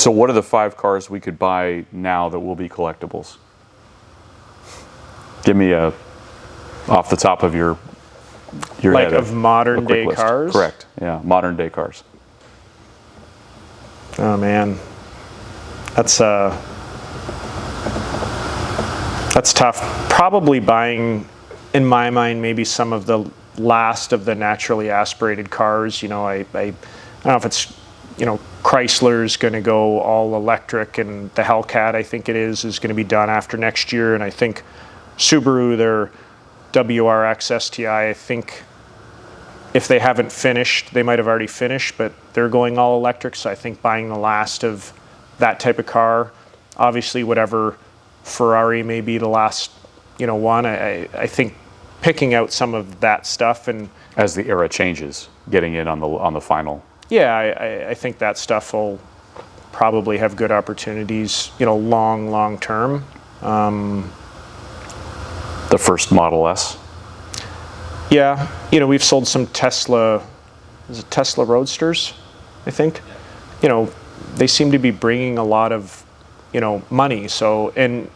So what are the 5 cars we could buy now that will be collectibles? Give me a, off the top of your like head. Of modern day list. cars? Correct, yeah, modern day cars. Oh man, that's tough. Probably buying, in my mind, maybe some of the last of the naturally aspirated cars. You know, I don't know if it's, you know, Chrysler's going to go all electric, and the Hellcat, I think it is going to be done after next year. And I think Subaru, their WRX STI, I think if they haven't finished, they might have already finished, but they're going all electric. So I think buying the last of that type of car, obviously whatever Ferrari may be the last, you know, one, I think picking out some of that stuff, and as the era changes, getting in on the final. Yeah, I think that stuff will probably have good opportunities, you know, long term. The first Model S. Yeah, you know, we've sold some Tesla Roadsters, I think. You know, they seem to be bringing a lot of, you know, money. So, and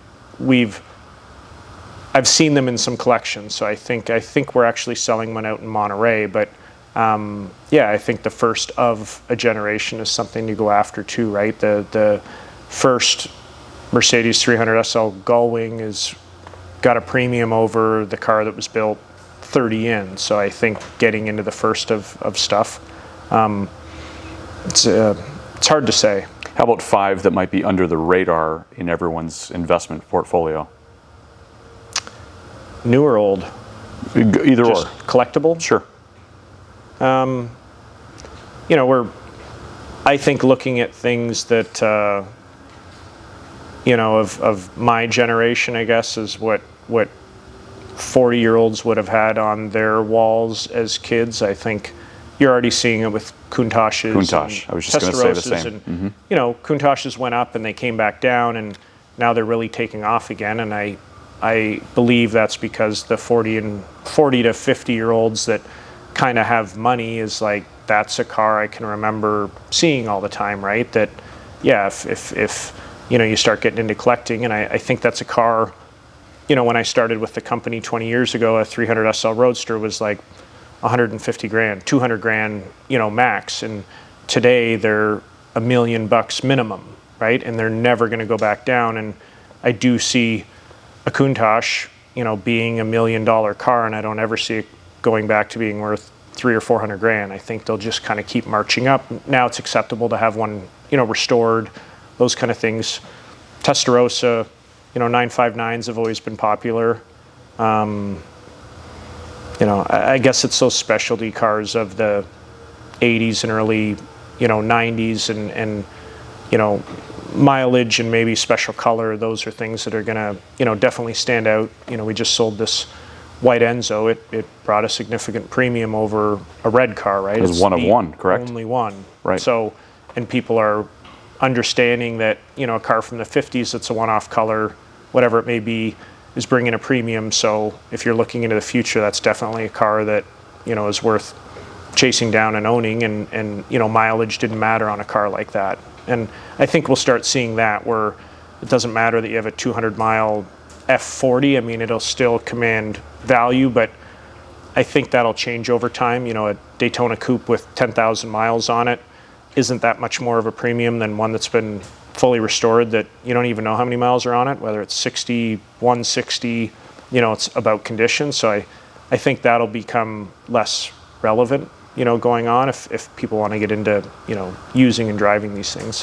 I've seen them in some collections. So I think we're actually selling one out in Monterey. But yeah, I think the first of a generation is something to go after too, right? The first Mercedes 300 SL Gullwing has got a premium over the car that was built 30 in. So I think getting into the first of stuff, it's hard to say. How about 5 that might be under the radar in everyone's investment portfolio? New or old? Either Just or. Collectible? Sure. You know, I think looking at things that, you know, of my generation, I guess, is what 40-year-olds would have had on their walls as kids. I think you're already seeing it with Countach's. Countach, I was just going to say the same. And, you know, Countach's went up and they came back down, and now they're really taking off again. And I believe that's because the 40 to 50-year-olds that kind of have money is like, that's a car I can remember seeing all the time, right? That, yeah, if you know, you start getting into collecting, and I think that's a car, you know, when I started with the company 20 years ago, a 300 SL Roadster was like 150 grand, 200 grand, you know, max. And today they're $1 million minimum, right? And they're never going to go back down. And I do see a Countach, you know, being $1 million car, and I don't ever see it going back to being worth 300 or 400 grand. I think they'll just kind of keep marching up. Now it's acceptable to have one, you know, restored, those kind of things. Testarossa, you know, 959s have always been popular. You know, I guess it's those specialty cars of the 80s and early, you know, 90s, and you know, mileage and maybe special color. Those are things that are gonna, you know, definitely stand out. You know, we just sold this white Enzo. It brought a significant premium over a red car, right? It was one of one, correct? Only one. Right. So, and people are understanding that, you know, a car from the 50s that's a one-off color, whatever it may be, is bringing a premium. So if you're looking into the future, that's definitely a car that, you know, is worth chasing down and owning, and you know, mileage didn't matter on a car like that. And I think we'll start seeing that, where it doesn't matter that you have a 200-mile F40. I mean, it'll still command value, but I think that'll change over time. You know, a Daytona Coupe with 10,000 miles on it isn't that much more of a premium than one that's been fully restored that you don't even know how many miles are on it, whether it's 60, 160, you know, it's about condition. So I think that'll become less relevant, you know, going on if people want to get into, you know, using and driving these things.